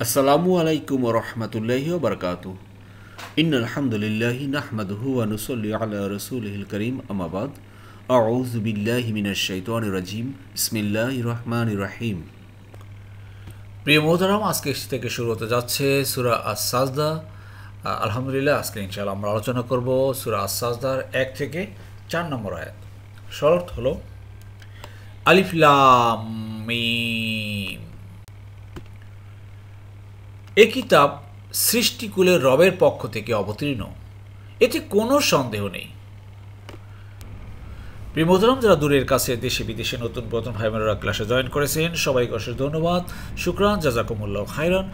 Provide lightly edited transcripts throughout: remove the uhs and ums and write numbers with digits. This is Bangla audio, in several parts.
আসসালামু আলাইকুম ওয়া রাহমাতুল্লাহি ওয়া বারাকাতুহু। ইন্নাল হামদুলিল্লাহি নাহমাদুহু ওয়া নুসাল্লি আলা রাসূলিহিল কারীম, আম্মা বাদ। আউযু বিল্লাহি মিনাশ শাইতানির রাজীম। বিসমিল্লাহির রহমানির রহিম। প্রিয় মোহতারাম, আজকে থেকে শুরু হতে যাচ্ছে সূরা আস-সাজদা। আলহামদুলিল্লাহ, আজকে ইনশাআল্লাহ আমরা আলোচনা করব সূরা আস-সাজদার 1 থেকে 4 নম্বর আয়াত। শরত হলো আলিফ লাম মিম। এ কিতাব সৃষ্টিকুলের রবের পক্ষ থেকে অবতীর্ণ, এতে কোনো সন্দেহ নেই। প্রিয় মোহতারাম, যারা দূরের কাছে দেশে বিদেশে নতুন পুরাতন ভাই বোনেরা ক্লাসে জয়েন করেছেন, সবাইকে অশেষ ধন্যবাদ, শুকরান, জাযাকুমুল্লাহ খাইরান।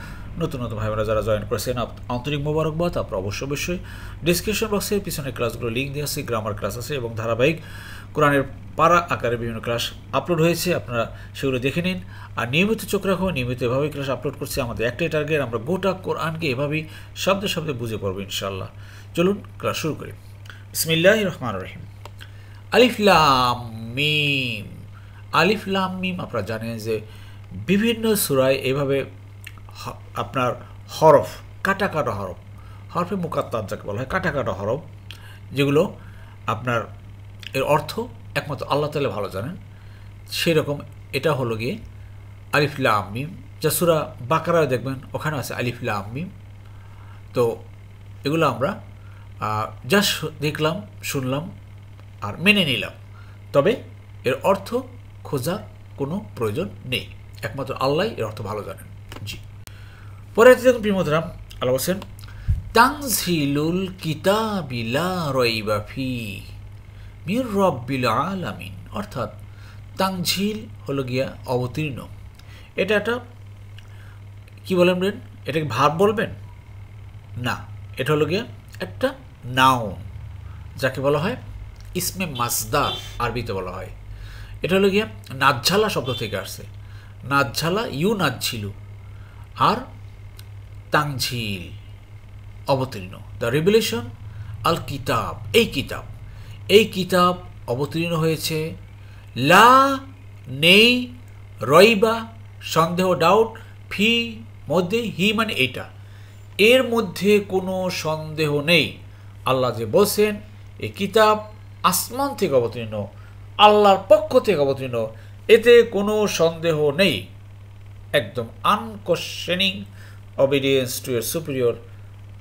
নতুন নতুন ভাই বোনেরা যারা জয়েন করেছেন, আন্তরিক মোবারকবাদ। আপনারা অবশ্যই ডিসক্রিপশন বক্সে পিছনের ক্লাসগুলো লিঙ্ক দিয়ে আছে, গ্রামার ক্লাস আছে এবং ধারাবাহিক কোরআনের পারা আকারে বিভিন্ন ক্লাস আপলোড হয়েছে, আপনারা সেগুলো দেখে নিন। আর নিয়মিত চোখ রাখুন, নিয়মিত এভাবেই ক্লাস আপলোড করছি। আমাদের একটাই টার্গেট, আমরা গোটা কোরআনকে এভাবেই শব্দে শব্দে বুঝে পড়বো ইনশাআল্লাহ। চলুন ক্লাস শুরু করি। বিসমিল্লাহির রহমানির রহিম। আলিফ লাম মিম। আলিফ লাম মিম, আপনারা জানেন যে বিভিন্ন সূরায় এভাবে আপনার হরফ, কাটা কাটা হরফ, হরফে মুকাত্তাত যাকে বলা হয়, কাটা কাটা হরফ, যেগুলো আপনার এর অর্থ একমাত্র আল্লাহ তাআলা ভালো জানেন। সেই রকম এটা হলো গিয়ে আলিফ লাম মিম, যা সূরা বাকারায় দেখবেন ওখানে আছে আলিফ লাম মিম। তো এগুলো আমরা যা দেখলাম, শুনলাম আর মেনে নিলাম, তবে এর অর্থ খোঁজার কোনো প্রয়োজন নেই, একমাত্র আল্লাহ এর অর্থ ভালো জানেন। জি, পরে দেখুন প্রিয় মোহতারাম, আল্লাহ বলছেন তানজিলুল কিতাবি লা রাইবা ফিহি মির রাব্বিল আলামিন। অর্থাৎ তানজিল হলো গিয়া অবতীর্ণ। এটা একটা কী বলবেন, এটাকে ভার্ব বলবেন না, এটা হলো গিয়া একটা নাউন, যাকে বলা হয় ইসমে মাসদার, আরবিতে বলা হয়। এটা হলো গিয়া নাজ্জালা শব্দ থেকে আসছে, নাজ্জালা ইউ নাজ্জিলু, আর তানজিল অবতীর্ণ। দ্য রিভেলেশন আল কিতাব, এই কিতাব অবতীর্ণ হয়েছে, লা নেই, রইবা সন্দেহ, ডাউট, ফি মধ্যে, হি মানে এটা, এর মধ্যে কোনো সন্দেহ নেই। আল্লাহ যে বলছেন এই কিতাব আসমান থেকে অবতীর্ণ, আল্লাহর পক্ষ থেকে অবতীর্ণ, এতে কোনো সন্দেহ নেই। একদম আনকোশ্চেনিং অবিডিয়েন্স টু ইয়ার সুপিরিয়র,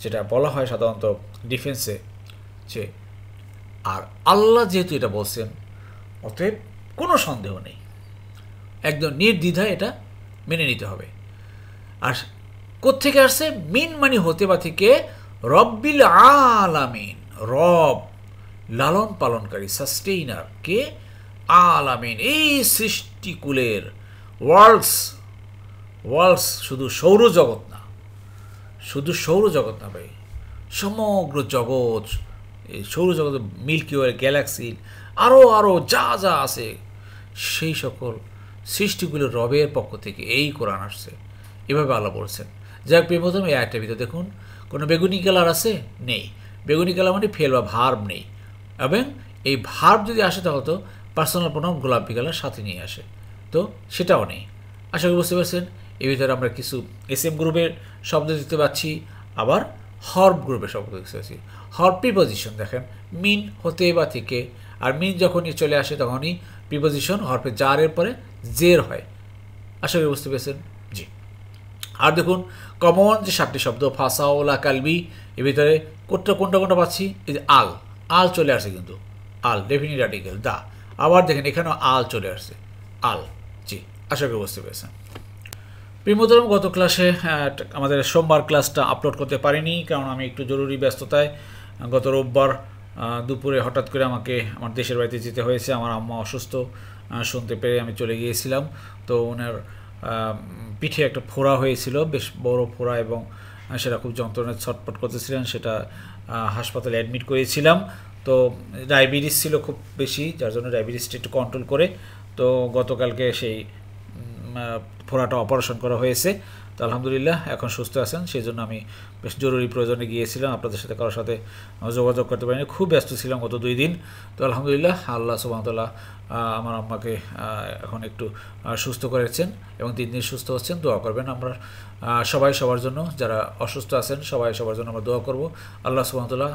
যেটা বলা হয় সাধারণত ডিফেন্সে, যে আর আল্লাহ যেহেতু এটা বলছেন, অতএব কোনো সন্দেহ নেই, একদম নির্দ্বিধায় এটা মেনে নিতে হবে। আর কোত্থেকে আসছে? মিন মানে হতে বা থেকে, রব্বিল আলামিন, রব লালন পালনকারী, সাস্টেইনার কে, আলামিন এই সৃষ্টিকুলের, ওয়ার্ল্ডস শুধু সৌরজগৎ না ভাই, সমগ্র জগৎ, এই সৌরজগৎ, মিল্কি ওয়ে, গ্যালাক্সি, আরও যা যা আছে, সেই সকল সৃষ্টিগুলোর রবের পক্ষ থেকে এই কোরআন আসছে, এভাবে আল্লাহ বলছেন। যাই হোক, প্রথমে এই আয়াতের ভিতরে দেখুন, কোনো বেগুনি কালার আছে? নেই। বেগুনি কালার মানে ফেল বা ভার্ব নেই, এবং এই ভার্ব যদি আসে তাহলে তো পার্সোনাল প্রোনাউন গোলাপি কালার সাথে নিয়ে আসে, তো সেটাও নেই। আশা করি বুঝতে পারছেন। এর ভিতরে আমরা কিছু এসএম গ্রুপের শব্দ দেখতে পাচ্ছি, আবার হর্ব গ্রুপের শব্দ দেখতে পাচ্ছি। হর্ব প্রিপোজিশন দেখেন, মিন হতে বা থেকে, আর মিন যখনই চলে আসে তখনই প্রিপোজিশন হর্পে জারের পরে জের হয়। আশা করি বুঝতে পেরেছেন। জি, আর দেখুন কমন যে 7টি শব্দ, ফাসাওলা, কালবি, এর ভিতরে কোনটা পাচ্ছি? এই যে আল চলে আসছে, কিন্তু আল ডেফিনিট আর্টিকেল, দা, আবার দেখেন এখানেও আল চলে আসছে, আল। জি, আশা করি বুঝতে পেরেছেন। প্রিমোদরম, গত ক্লাসে আমাদের সোমবার ক্লাসটা আপলোড করতে পারিনি, কারণ আমি একটু জরুরি ব্যস্ততায় গত রোববার দুপুরে হঠাৎ করে আমাকে আমার দেশের বাড়িতে যেতে হয়েছে। আমার আম্মা অসুস্থ শুনতে পেরে আমি চলে গিয়েছিলাম। তো ওনার পিঠে একটা ফোড়া হয়েছিল, বেশ বড় ফোড়া, এবং সেটা খুব যন্ত্রণায় ছটপট করতেছিলেন, সেটা হাসপাতালে অ্যাডমিট করেছিলাম। তো ডায়াবেটিস ছিল খুব বেশি, যার জন্য ডায়াবেটিসটা একটু কন্ট্রোল করে, তো গতকালকে সেই ফোড়াটা অপারেশন করা হয়েছে। তো আলহামদুলিল্লাহ এখন সুস্থ আছেন, সেই জন্য আমি বেশ জরুরি প্রয়োজনে গিয়েছিলাম, আপনাদের সাথে কারোর সাথে যোগাযোগ করতে পারিনি, খুব ব্যস্ত ছিলাম গত 2 দিন। তো আলহামদুলিল্লাহ আল্লাহ সুবহানাহু ওয়া তাআলা আমার আম্মাকে এখন একটু সুস্থ করেছেন এবং 3 দিন সুস্থ হচ্ছেন। দোয়া করবেন আমরা সবাই সবার জন্য, যারা অসুস্থ আছেন সবাই সবার জন্য আমরা দোয়া করব। আল্লাহ সুবহানাহু ওয়া তাআলা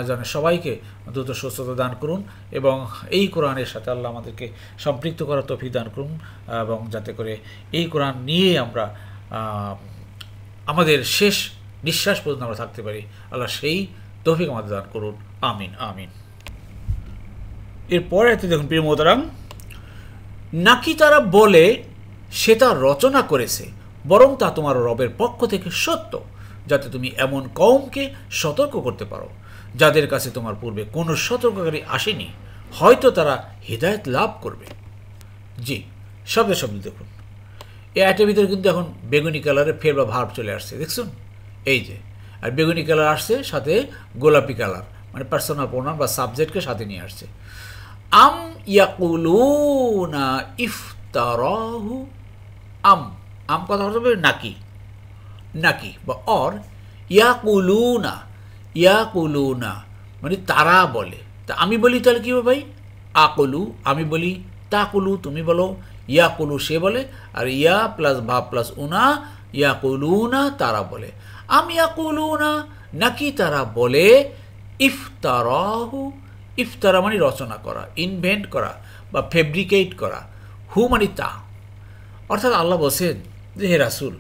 যেন সবাইকে দ্রুত সুস্থতা দান করুন এবং এই কোরআনের সাথে আল্লাহ আমাদেরকে সম্পৃক্ত করার তৌফিক দান করুন, এবং যাতে করে এই কোরআন নিয়ে আমরা আমাদের শেষ নিঃশ্বাস পর্যন্ত আমরা থাকতে পারি। আল্লাহ সেই তৌফিক আমাদের দান করুন, আমিন আমিন। এরপরে দেখুন প্রিয় মোহতারাম, নাকি তারা বলে সে তা রচনা করেছে, বরং তা তোমার রবের পক্ষ থেকে সত্য, যাতে তুমি এমন কওমকে সতর্ক করতে পারো যাদের কাছে তোমার পূর্বে কোনো সতর্ককারী আসেনি, হয়তো তারা হিদায়াত লাভ করবে। জি, শব্দে শব্দ দেখুন, এই আয়টার ভিতরে কিন্তু এখন বেগুনি কালারের ফের বা ভার্ব চলে আসছে, দেখছেন এই যে, আর বেগুনি কালার আসছে সাথে গোলাপি কালার, মানে পার্সোনাল প্রোনাউন বা সাবজেক্টকে সাথে নিয়ে আসছে। আম ইয়াকুলুনা ইফতারাহু, আম আম কথা হবে নাকি, নাকি বা অর, ইয়াকুলুনা, ইয়াকুলুনা মানে তারা বলে। তা আমি বলি তাহলে কী হবে ভাই, আকুলু আমি বলি, তাকুলু তুমি বলো, ইয়াকুলু সে বলে, আর ইয়া প্লাস ভাব প্লাস উনা, ইয়াকুলুনা তারা বলে। আম ইয়াকুলুনা নাকি তারা বলে, ইফতারাহু, ইফতারা মানে রচনা করা, ইনভেন্ট করা বা ফেব্রিকেট করা, হু মানে তা। অর্থাৎ আল্লাহ বলছেন যে হে রাসূল,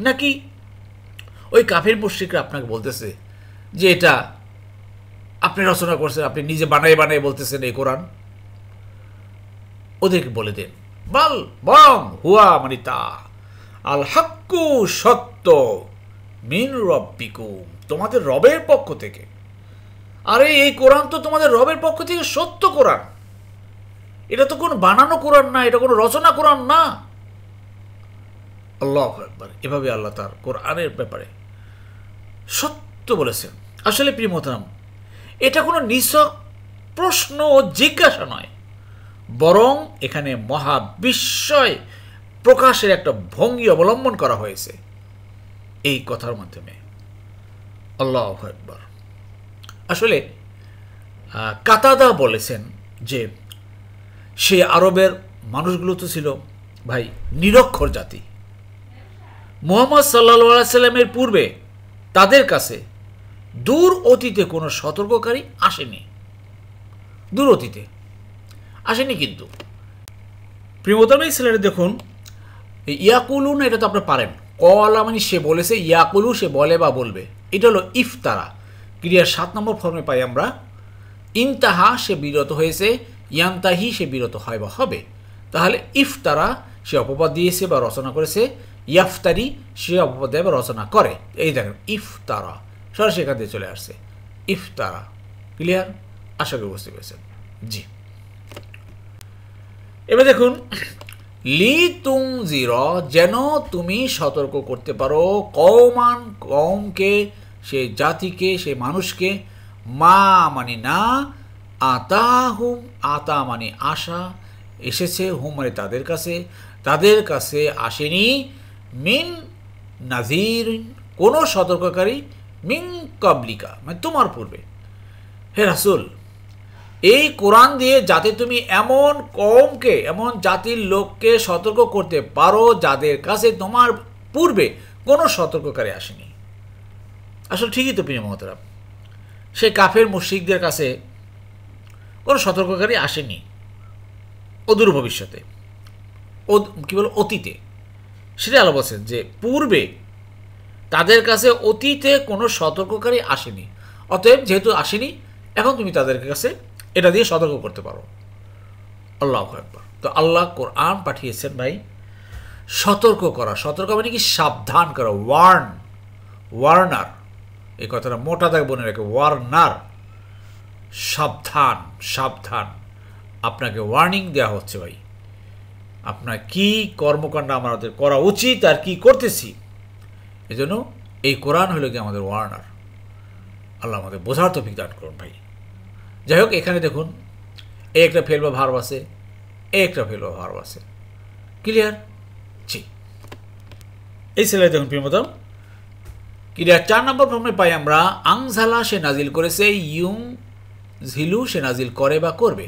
নাকি ওই কাফের মুশরিকরা আপনাকে বলতেছে যে এটা আপনি রচনা করছেন, আপনি নিজে বানায় বানায় বলতেছেন এই কোরআন, ওদেরকে বলে দেন, বল বরং হুয়া মানে তা, আল হাক্কু সত্য, মিন রব্বিকুম তোমাদের রবের পক্ষ থেকে। আরে এই কোরআন তো তোমাদের রবের পক্ষ থেকে সত্য কোরআন, এটা তো কোনো বানানো কোরআন না, এটা কোনো রচনা কোরআন না। আল্লাহু আকবার, এভাবে আল্লাহ তার কোরআনের ব্যাপারে সত্য বলেছেন। আসলে প্রিয় মোহতারাম, এটা কোনো নিছক প্রশ্ন ও জিজ্ঞাসা নয়, বরং এখানে মহাবিস্ময় প্রকাশের একটা ভঙ্গি অবলম্বন করা হয়েছে এই কথার মাধ্যমে। আল্লাহু আকবার। আসলে কাতাদা বলেছেন যে সে আরবের মানুষগুলো তো ছিল ভাই নিরক্ষর জাতি, মুহাম্মদ সাল্লাল্লাহু আলাইহি সাল্লামের পূর্বে তাদের কাছে দূর অতীতে কোনো সতর্ককারী আসেনি, দূর অতীতে আসেনি। কিন্তু প্রিয়তমে ছেলেরা দেখুন, ইয়াকুলুন এটা তো আপনারা পারেন, কলা মানে সে বলেছে, ইয়াকুলু সে বলে বা বলবে, এটা হলো ইফতারা, ক্রিয়ার 7 নম্বর ফর্মে পাই আমরা। ইনতাহা সে বিরত হয়েছে, ইয়ান্তাহি সে বিরত হয় বা হবে, তাহলে ইফতারা সে অপবাদ দিয়েছে বা রচনা করেছে, ইয়াফতারি সে অপবাদ দেয় বা রচনা করে। এই দেখেন ইফতারা সরাসরি এখান দিয়ে চলে আসছে, ইফতারা। ক্লিয়ার? আশা করি বুঝতে পেরেছেন। জি, এবার দেখুন, লি তুনজির যেন তুমি সতর্ক করতে পারো, কওমান কওমকে, সে জাতিকে, সে মানুষকে, মা মানে না, আতাহুম আতা মানে আশা, এসেছে, হুম মানে তাদের কাছে আসেনি, মিন নাজির কোনো সতর্ককারী, মিন কাবলিকা মানে তোমার পূর্বে। হে রাসূল, এই কোরআন দিয়ে যাতে তুমি এমন কওমকে, এমন জাতির লোককে সতর্ক করতে পারো যাদের কাছে তোমার পূর্বে কোনো সতর্ককারী আসেনি। আসলে ঠিকই তো প্রিয় মোহতারাম, সে কাফের মুশরিকদের কাছে কোনো সতর্ককারী আসেনি অদূর ভবিষ্যতে, কি বল অতীতে, সেটা আলো বলছেন যে পূর্বে তাদের কাছে অতীতে কোনো সতর্ককারী আসেনি, অতএব যেহেতু আসেনি এখন তুমি তাদের কাছে এটা দিয়ে সতর্ক করতে পারো। আল্লাহু আকবার। তো আল্লাহ কোরআন পাঠিয়েছেন ভাই সতর্ক করা, সতর্ক মানে কি সাবধান করা, ওয়ার্নার, এই কথাটা মোটা দাগে বলে রাখে, ওয়ার্নার, সাবধান, সাবধান, আপনাকে ওয়ার্নিং দেওয়া হচ্ছে ভাই, আপনার কি কর্মকাণ্ড আমাদের করা উচিত আর কি করতেছি। এজন্য এই কোরআন হলো কি আমাদের ওয়ার্নার। আল্লাহ আমাদের বোঝার তৌফিক দান করুন ভাই। যাই হোক, এখানে দেখুন এই একটা ফেল বা ভার্ব আছে, এই একটা ফেল বা ভার্ব আছে। ক্লিয়ার? জি। এই ছেলে দেখুন প্রিয়তম ক্রিয়া 4 নম্বর ফর্মে পাই আমরা আংঝালা সে নাজিল করেছে, ইউং ঝিলু সে নাজিল করে বা করবে।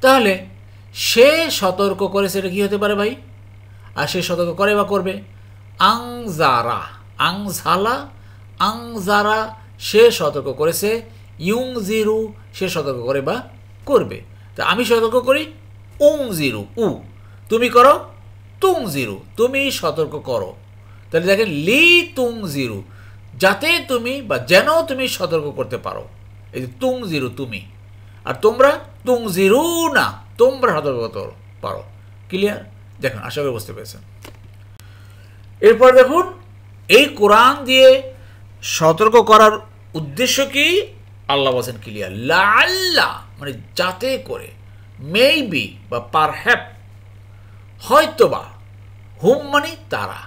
তাহলে সে সতর্ক করেছে, এটা কি হতে পারে ভাই? আর সে সতর্ক করে বা করবে আংজারা, আংঝালা আংজারা সে সতর্ক করেছে, ইউং জিরু সে সতর্ক করে বা করবে। তা আমি সতর্ক করি উং জিরু, উ তুমি করো তুং জিরু তুমি সতর্ক করো। তাহলে দেখেন লি তুং জিরু যাতে তুমি বা যেন তুমি সতর্ক করতে পারো, এই যে তুং জিরু তুমি, আর তোমরা তুং জিরু না তোমরা সতর্ক করতে পারো। ক্লিয়ার? দেখুন আশা করি বুঝতে পেরেছেন। এরপর দেখুন এই কোরআন দিয়ে সতর্ক করার উদ্দেশ্য কি? আল্লাহ বলছেন ক্লিয়ার লাআল্লাহ মানে যাতে করে, মেবি বা পারহ্যাপ হয়তোবা, হুম মানে তারা।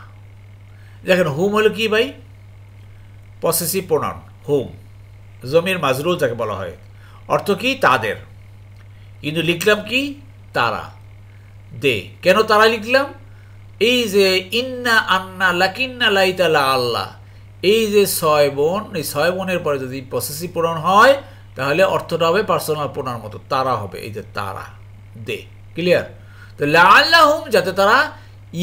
দেখেন হুম হলো কি ভাই? পসেসিভ প্রোনাউন হুম, জমির মাজরুল যাকে বলা হয়, অর্থ কি? তাদের। কিন্তু লিখলাম কি? তারা, দে। কেন তারা লিখলাম? এই যে ইন্না আন্না লাকিন্না লাইতালা আল্লাহ, এই যে 6 বোন, এই 6 বোনের পরে যদি পসেসিভ প্রোনাউন হয় তাহলে অর্থটা হবে পার্সোনাল প্রোনাউন মতো, তারা হবে, এই যে তারা, দে। ক্লিয়ার? তো লাআল্লাহুম যাতে তারা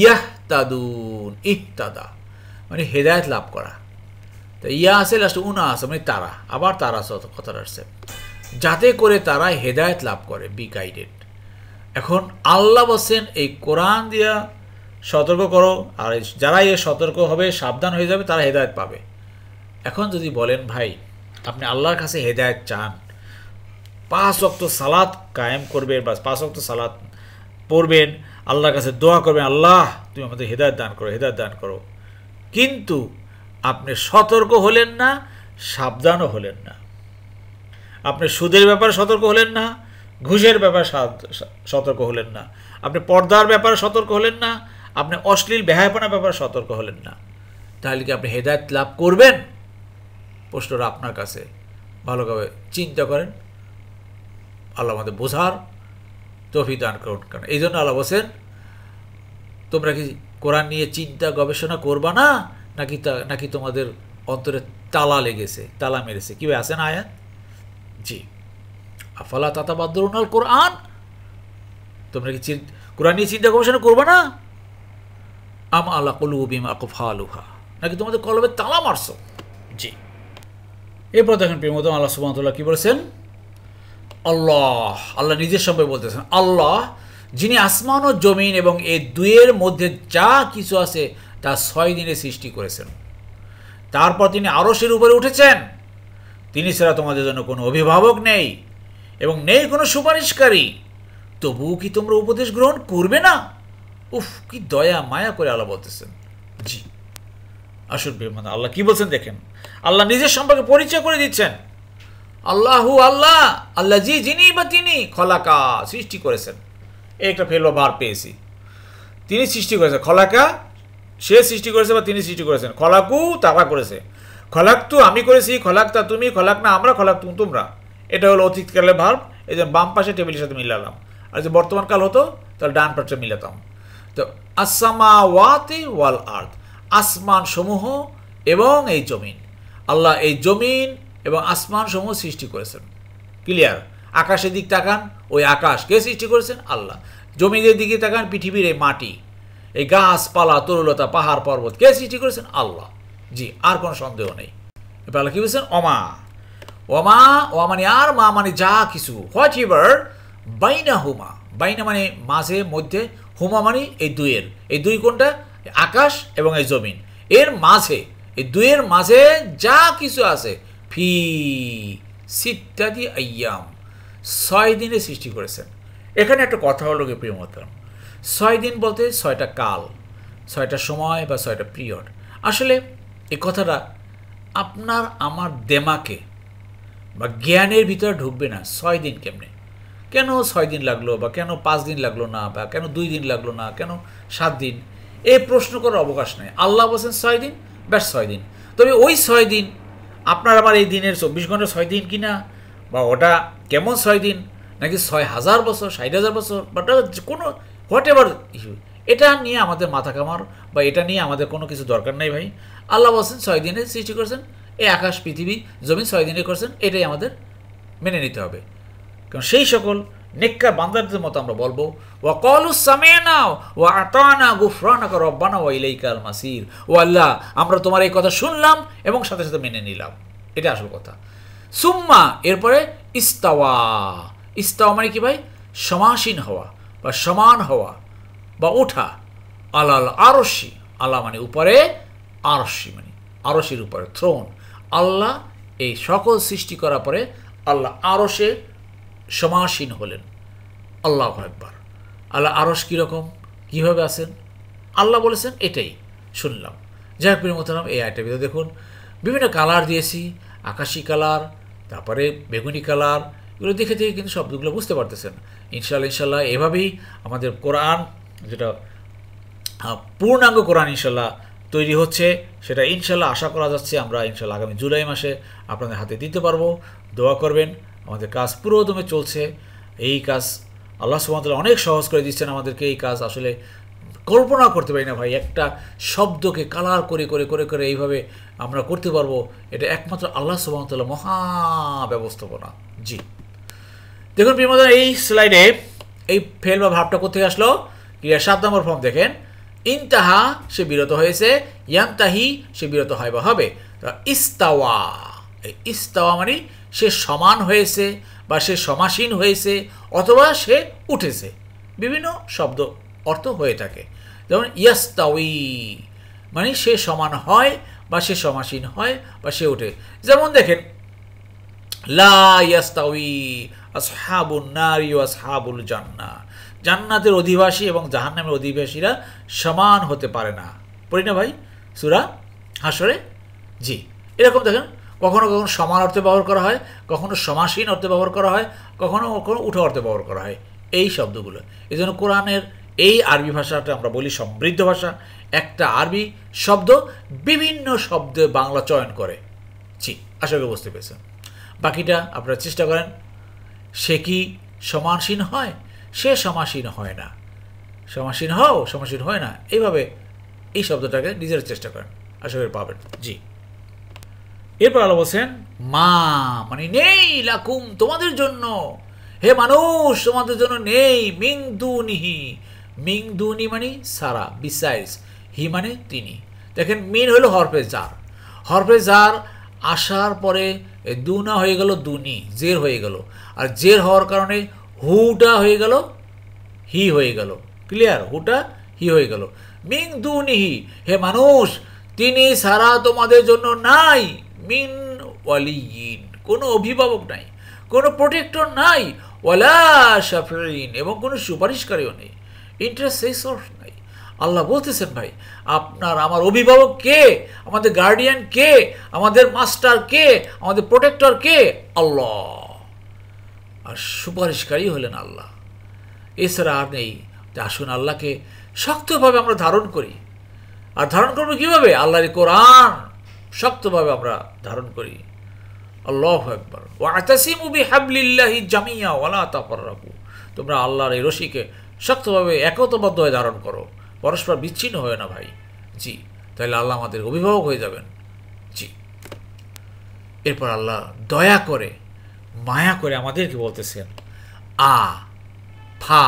ইয়াহতাদুন, ইহতাদা মানে হেদায়েত লাভ করা। তো ইয়া আছে লাস্ট উনা আছে মানে তারা, আবার তারা কথাটা আসছে, যাতে করে তারা হেদায়েত লাভ করে, বি গাইডেড। এখন আল্লাহ বলছেন এই কোরআন দিয়া সতর্ক করো, আর যারা এ সতর্ক হবে সাবধান হয়ে যাবে তারা হেদায়েত পাবে। এখন যদি বলেন ভাই আপনি আল্লাহর কাছে হেদায়েত চান, 5 ওয়াক্ত সালাত কায়েম করবেন বা 5 ওয়াক্ত সালাত পড়বেন, আল্লাহর কাছে দোয়া করবেন আল্লাহ তুমি আমাদের হেদায়েত দান করো, হেদায়েত দান করো, কিন্তু আপনি সতর্ক হলেন না, সাবধানও হলেন না। আপনি সুদের ব্যাপারে সতর্ক হলেন না, ঘুষের ব্যাপারে সতর্ক হলেন না, আপনি পর্দার ব্যাপারে সতর্ক হলেন না, আপনি অশ্লীল বেহায়াপনার ব্যাপারে সতর্ক হলেন না, তাহলে কি আপনি হেদায়েত লাভ করবেন? প্রশ্নটা আপনার কাছে, ভালোভাবে চিন্তা করেন। আল্লাহ আমাদের বোঝার তৌফিক দান করুন। কারণ এই জন্য আল্লাহ বলছেন তোমরা কি কোরআন নিয়ে চিন্তা গবেষণা করবা না, নাকি তোমাদের অন্তরে তালা লেগেছে, তালা মেরেছে? কীভাবে আছে না আয়াত? জি, আফালা তাতাবাদ্দালুন আল কোরআন, তোমরা কি কোরআন নিয়ে চিন্তা গবেষণা করবা না? আম আলা কুলুবিহিম আকফালুহা, নাকি তোমাদের কলবে তালা মারছো? জি। এরপর দেখেন প্রিয়তম আল্লাহ সুবহানাহু ওয়া তাআলা কি বলেছেন? আল্লাহ নিজের সম্পর্কে বলতেছেন, আল্লাহ যিনি আসমান ও জমিন এবং এই দুয়ের মধ্যে যা কিছু আছে তা 6 দিনে সৃষ্টি করেছেন, তারপর তিনি আরশের উপরে উঠেছেন, তিনি ছাড়া তোমাদের জন্য কোনো অভিভাবক নেই এবং নেই কোনো সুপারিশকারী, তবুও কি তোমরা উপদেশ গ্রহণ করবে না? উফ, কি দয়া মায়া করে আল্লাহ বলতেছেন। জি, আসুন মানে আল্লাহ কি বলছেন দেখেন। আল্লাহ নিজের সম্পর্কে পরিচয় করে দিচ্ছেন, আল্লাহু আল্লাহ, আল্লাহ জি যিনি বা তিনি খলাকা সৃষ্টি করেছেন। এই একটা ফেলবা ভার পেয়েছি, তিনি সৃষ্টি করেছেন, খলাকা সে সৃষ্টি করেছে বা তিনি সৃষ্টি করেছেন, খলাকু তারা করেছে, খলাকতু আমি করেছি, খলাকতা তুমি, খলাক না আমরা, খলাকতু তোমরা। এটা হলো অতীতকালের ভার্ব, এই যে বাম পাশে টেবিলের সাথে মিলালাম, আর যে বর্তমান কাল হতো তাহলে ডান পাশে মিলাতাম। তো আসসামাওয়াতি ওয়াল আরদ, আসমান সমূহ এবং এই জমিন, আল্লাহ এই জমিন এবং আসমান সমূহ সৃষ্টি করেছেন। ক্লিয়ার? আকাশের দিক তাকান, ওই আকাশ কে সৃষ্টি করেছেন? আল্লাহ। জমিনের দিকে তাকান, পৃথিবীর এই মাটি, এই গাছপালা তরুলতা পাহাড় পর্বত কে সৃষ্টি করেছেন? আল্লাহ। জি, আর কোনো সন্দেহ নেই। এবার আল্লাহ কি বলছেন? অমা ওমা, ওয়া মানে আর, মা মানে যা কিছু, হোয়াট এভার বাইনা হুমা, বাইনা মানে মাঝে মধ্যে, হুমা মানে এই দুইয়ের, এই দুই কোনটা? আকাশ এবং এই জমিন, এর মাঝে, এই দুইয়ের মাঝে যা কিছু আছে, ফি সিত্তাতি আইয়াম 6 দিনে সৃষ্টি করেছেন। এখানে একটা কথা হলো কি প্রিয় মোহতারাম, 6 দিন বলতে 6টা কাল, 6টা সময় বা 6টা পিরিয়ড। আসলে এই কথাটা আপনার আমার দেমাকে বা জ্ঞানের ভিতরে ঢুকবে না। 6 দিন কেমনে, কেন 6 দিন লাগলো, বা কেন 5 দিন লাগলো না, বা কেন 2 দিন লাগলো না, কেন 7 দিন, এই প্রশ্ন করার অবকাশ নেই। আল্লাহ বলছেন 6 দিন, ব্যাস 6 দিন। তবে ওই 6 দিন আপনার আমার এই দিনের 24 ঘন্টা 6 দিন কিনা, বা ওটা কেমন 6 দিন, নাকি 6,000 বছর, 60,000 বছর, বা কোনো হোয়াট এভার ইস্যু, এটা নিয়ে আমাদের মাথা কামার বা এটা নিয়ে আমাদের কোনো কিছু দরকার নেই ভাই। আল্লাহ বলছেন 6 দিনে সৃষ্টি করেছেন, এই আকাশ পৃথিবী জমিন 6 দিনে করেছেন, এটাই আমাদের মেনে নিতে হবে। কারণ সেই সকল নেককার বান্দাদের মতো আমরা বলবো ওয়া ক্বালু সামি'না ওয়া আতা'না গুফরানাকা রব্বানা ওয়া ইলাইকাল মাসির, ও আল্লাহ আমরা তোমার এই কথা শুনলাম এবং সাথে সাথে মেনে নিলাম, এটা আসল কথা। সুম্মা এরপরে ইস্তাওয়া, ইস্তাওয়া মানে কি ভাই? সমাসীন হওয়া বা সমান হওয়া বা ওঠা। আলাল আরশি, আল্লাহ মানে উপরে, আরশি মানে আরশির উপরে, থ্রোন। আল্লাহ এই সকল সৃষ্টি করার পরে আল্লাহ আরশে সমাসীন হলেন। আল্লাহু আকবার। আল্লাহ আরশ কীরকম, কীভাবে আছেন আল্লাহ বলেছেন, এটাই শুনলাম। যাই হোক প্রিয় মোহতারাম, এই আয়টার ভিতরে দেখুন বিভিন্ন কালার দিয়েছি, আকাশি কালার, তারপরে বেগুনি কালার, এগুলো দেখে থেকে কিন্তু শব্দগুলো বুঝতে পারতেছেন। ইনশাল্লাহ এভাবেই আমাদের কোরআন, যেটা পূর্ণাঙ্গ কোরআন ইনশাল্লাহ তৈরি হচ্ছে, সেটা ইনশাল্লাহ আশা করা যাচ্ছে আমরা ইনশাল্লাহ আগামী জুলাই মাসে আপনাদের হাতে দিতে পারবো। দোয়া করবেন। আমাদের কাজ পুরোদমে চলছে। এই কাজ আল্লাহ সুবহানাহু ওয়া তাআলা অনেক সহজ করে দিচ্ছেন আমাদেরকে। এই কাজ আসলে কল্পনা করতে পারি না ভাই, একটা শব্দকে কালার করে করে করে করে এইভাবে আমরা করতে পারবো, এটা একমাত্র আল্লাহ সুবহানাহু ওয়া তাআলা মহা ব্যবস্থাপনা। জি দেখুন প্রিয় বন্ধুরা, এই স্লাইডে এই ফেল বা ভাবটা কোথায় আসলো? ক্রিয়ার 7 নম্বর ফর্ম দেখেন। ইনতাহা সে বিরত হয়েছে, ইয়ানতাহি সে বিরত হয় বা হবে। ইস্তাওয়া, এই ইস্তাওয়া মানে সে সমান হয়েছে বা সে সমাসীন হয়েছে অথবা সে উঠেছে, বিভিন্ন শব্দ অর্থ হয়ে থাকে। যেমন ইয়াস্তাউই মানে সে সমান হয় বা সে সমাসীন হয় বা সে উঠে। যেমন দেখেন লা ইয়াস্তাউই আসহাবুন নারি ওয়া আসহাবুল জান্নাহ, জান্নাতের অধিবাসী এবং জাহান্নামের অধিবাসীরা সমান হতে পারে না। পড়ি না ভাই সূরা হাশরে? জি এরকম দেখেন কখনো কখনো সমান অর্থে ব্যবহার করা হয়, কখনো সমাসীন অর্থে ব্যবহার করা হয়, কখনো কখনো উঠা অর্থে ব্যবহার করা হয় এই শব্দগুলো। এই জন্য কোরআনের এই আরবি ভাষাটা আমরা বলি সমৃদ্ধ ভাষা। একটা আরবি শব্দ বিভিন্ন শব্দে বাংলা চয়ন করে। জি আশা করি বুঝতে পেরেছেন। বাকিটা আপনারা চেষ্টা করেন। সে কি সমাসীন হয়? সে সমাসীন হয় না। সমাসীন হও, সমাসীন হয় না, এইভাবে এই শব্দটাকে নিজের চেষ্টা করেন, আশা করি পাবেন। জি এরপর আলো বলছেন মা মানে নেই, লাকুম তোমাদের জন্য, হে মানুষ তোমাদের জন্য নেই, মিং দুনিহি, মিং দুনি মানে সারা, বিসাইডস, হি মানে তিনি। দেখেন মিন হলো হরফে জার, হরফে জার আসার পরে দুনা হয়ে গেল দুনি, জের হয়ে গেল, আর জের হওয়ার কারণে হুটা হয়ে গেল হি হয়ে গেল। ক্লিয়ার? হুটা হি হয়ে গেল। মিং দুনিহি হে মানুষ তিনি সারা তোমাদের জন্য নাই, মিন ওয়ালিয়িন কোনো অভিভাবক নাই, কোনো প্রোটেক্টর নাই, ওয়ালা শাফিঈন এবং কোনো সুপারিশকারীও নেই, ইন্টারসেসর নাই। আল্লাহ বলতেছেন ভাই আপনার আমার অভিভাবক কে, আমাদের গার্ডিয়ান কে, আমাদের মাস্টার কে, আমাদের প্রোটেক্টর কে? আল্লাহ। আর সুপারিশকারী হলেন আল্লাহ, এছাড়া আর নেই। আসুন আল্লাহকে শক্তভাবে আমরা ধারণ করি। আর ধারণ করবো কীভাবে? আল্লাহর কোরআন শক্তভাবে আমরা ধারণ করি। আল্লাহু আকবার। ওয়াতাসিমু বিহাবলিল্লাহি জামিয়া ওয়ালা তাফাররাকু, তোমরা আল্লাহর এই রশিকে শক্তভাবে একতাবদ্ধ হয়ে ধারণ করো, পরস্পর বিচ্ছিন্ন হয় না ভাই। জি তাহলে আল্লাহ আমাদের অভিভাবক হয়ে যাবেন। জি এরপর আল্লাহ দয়া করে মায়া করে আমাদেরকে বলতেছেন আ ফা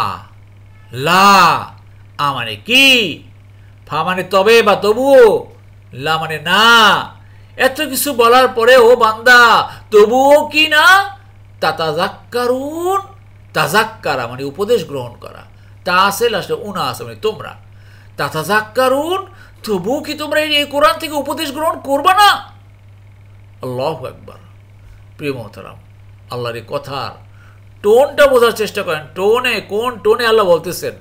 লা। আ মানে কি, ফা মানে তবে বা তবুও, লা মানে না। এত কিছু বলার পরে ও বান্দা তবুও কি না? তাতাযাক্কারুন, তাযাক্কারা মানে উপদেশ গ্রহণ করা, তা আছে লাস্টে উনা আছে মানে তোমরা। তাতাযাক্কারুন তবুও কি তোমরা এই কোরআন থেকে উপদেশ গ্রহণ করবা না? আল্লাহু আকবার। প্রিয় মোহতারাম, আল্লাহর এই কথার টোনটা বোঝার চেষ্টা করেন। টোনে, কোন টোনে আল্লাহ বলতেছেন।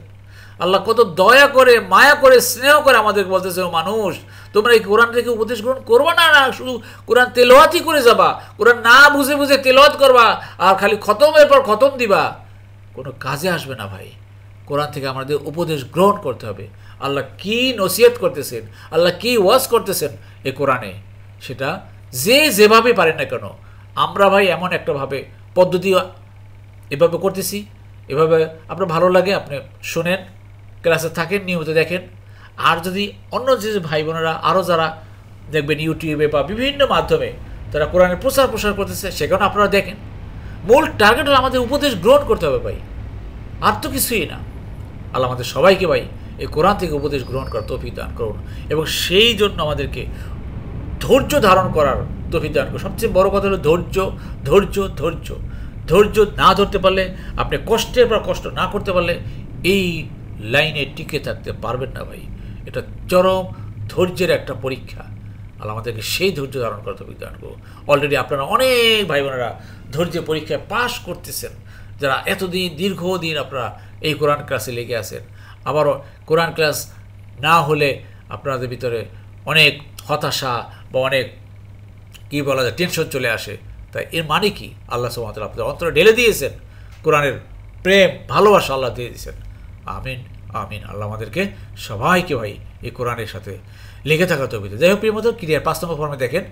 আল্লাহ কত দয়া করে মায়া করে স্নেহ করে আমাদেরকে বলতেছে মানুষ তোমরা এই কোরআন থেকে উপদেশ গ্রহণ করবা না, না শুধু কোরআন তেলাওয়াতই করে যাবা, কোরআন না বুঝে বুঝে তেলাওয়াত করবা আর খালি খতমের পর খতম দিবা, কোনো কাজে আসবে না ভাই। কোরআন থেকে আমাদের উপদেশ গ্রহণ করতে হবে। আল্লাহ কি নসিহত করতেছেন, আল্লাহ কি ওয়াজ করতেছেন এই কোরআনে, সেটা যে যেভাবে পারেন না কেন, আমরা ভাই এমন একটা ভাবে পদ্ধতি এভাবে করতেছি, এভাবে আপনার ভালো লাগে আপনি শোনেন, ক্লাসে থাকেন, নিয়মিত দেখেন। আর যদি অন্য যে ভাই বোনেরা আরও যারা দেখবেন ইউটিউবে বা বিভিন্ন মাধ্যমে তারা কোরআনের প্রসার করতেছে, সেখানে আপনারা দেখেন। মূল টার্গেট হলো আমাদের উপদেশ গ্রহণ করতে হবে ভাই, আর তো কিছুই না। আল্লাহ আমাদের সবাইকে ভাই এই কোরআন থেকে উপদেশ গ্রহণ করার তৌফিক দান করুন, এবং সেই জন্য আমাদেরকে ধৈর্য ধারণ করার তৌফিক দান করুন। সবচেয়ে বড় কথা হলো ধৈর্য, ধৈর্য, ধৈর্য। ধৈর্য না ধরতে পারলে, আপনি কষ্টের পর কষ্ট না করতে পারলে এই লাইনে টিকে থাকতে পারবেন না ভাই। এটা চরম ধৈর্যের একটা পরীক্ষা। আল্লাহ আমাদেরকে সেই ধৈর্য ধারণ করার তৌফিক দান করুন। অলরেডি আপনারা অনেক ভাই বোনেরা ধৈর্যের পরীক্ষায় পাশ করতেছেন, যারা এতদিন দীর্ঘদিন আপনারা এই কোরআন ক্লাসে লেগে আছেন। আবারও কোরআন ক্লাস না হলে আপনাদের ভিতরে অনেক হতাশা বা অনেক কী বলা যায় টেনশন চলে আসে। তাই এর মানে কি? আল্লাহ সুবহানাহু ওয়া তাআলা আপনাদের অন্তরে ঢেলে দিয়েছেন কোরআনের প্রেম, ভালোবাসা আল্লাহ দিয়ে দিয়েছেন। আমিন, আমিন। আল্লাহ আমাদেরকে সবাইকে ভাই এই কোরআনের সাথে লেগে থাকা তৌফিক। যাই হোক প্রিয় মতো, ক্রিয়ার ৫ নম্বর ফর্মে দেখেন,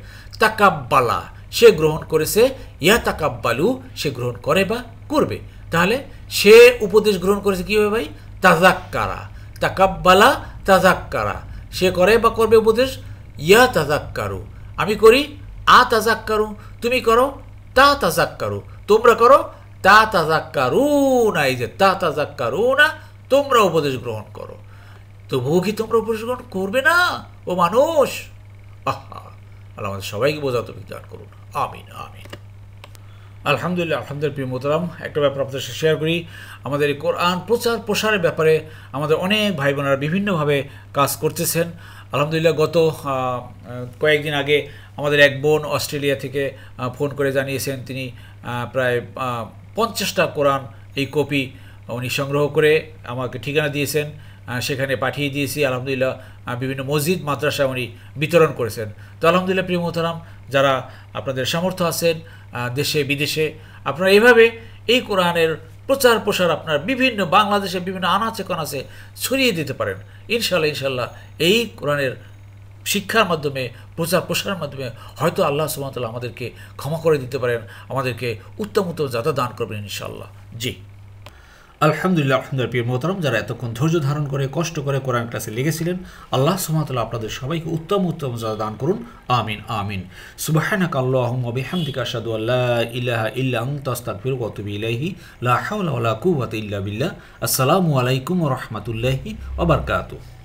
তাকাব্বালা সে গ্রহণ করেছে, ইয়া তাকাব্বালু সে গ্রহণ করে বা করবে। তাহলে সে উপদেশ গ্রহণ করেছে কী হবে ভাই? তাজাক্কারা। তাকাব্বালা তাজাক্কারা, সে করে বা করবে উপদেশ। ইয়া তাজাক্কারু আমি করি, আ তাজাক্কারু তুমি করো, তা তাজাক্কারু তোমরা করো, তা তাজাক্কারু না, এই যে তা তাজাক্কারু না, তোমরা উপদেশ গ্রহণ করো। তবুও কি তোমরা উপদেশ গ্রহণ করবে না ও মানুষ? আহা, আল্লাহ আমাদের সবাইকে বোঝা তৌফিক দান করুন। আমিন, আমিন। আলহামদুলিল্লাহ, আলহামদুলিল্লাহ। প্রিয় মোহতারাম, একটা ব্যাপার আপনাদের সাথে শেয়ার করি। আমাদের এই কোরআন প্রসারের ব্যাপারে আমাদের অনেক ভাই বোনেরা বিভিন্নভাবে কাজ করতেছেন। আলহামদুলিল্লাহ, গত কয়েকদিন আগে আমাদের এক বোন অস্ট্রেলিয়া থেকে ফোন করে জানিয়েছেন তিনি প্রায় 50টা কোরআন এই কপি উনি সংগ্রহ করে আমাকে ঠিকানা দিয়েছেন, সেখানে পাঠিয়ে দিয়েছি। আলহামদুলিল্লাহ, বিভিন্ন মসজিদ মাদ্রাসা উনি বিতরণ করেছেন। তো আলহামদুলিল্লাহ প্রিয় মোহতারাম, যারা আপনাদের সামর্থ্য আছেন দেশে বিদেশে, আপনারা এইভাবে এই কোরআনের প্রসার আপনার বিভিন্ন বাংলাদেশে বিভিন্ন আনাচে কানাচে ছড়িয়ে দিতে পারেন। ইনশাল্লাহ এই কোরআনের শিক্ষার মাধ্যমে প্রসারের মাধ্যমে হয়তো আল্লাহ সুবহানাহু ওয়া তাআলা আমাদেরকে ক্ষমা করে দিতে পারেন, আমাদেরকে উত্তম জাতা দান করবেন ইনশাআল্লাহ। জি আলহামদুলিল্লাহ, আলহামদুলিল্লাহ। প্রিয় মোহতারাম, যারা এতক্ষণ ধৈর্য ধারণ করে কষ্ট করে কোরআন ক্লাসে লেগেছিলেন, আল্লাহ সুবহানাহু ওয়া তাআলা আপনাদের সবাইকে উত্তম জাতা দান করুন। আমিন, আমিন। সুবহানাকা আল্লাহুম্মা ওয়া বিহামদিকা আশহাদু আল্লা ইলাহা ইল্লা আনতা আস্তাগফিরুকা ওয়া আতুবু ইলাইহি। লা হাওলা ওয়া লা কুওয়াতা ইল্লা বিল্লাহ। আসসালামু আলাইকুম ওয়া রাহমাতুল্লাহি ওয়া বারাকাতুহু।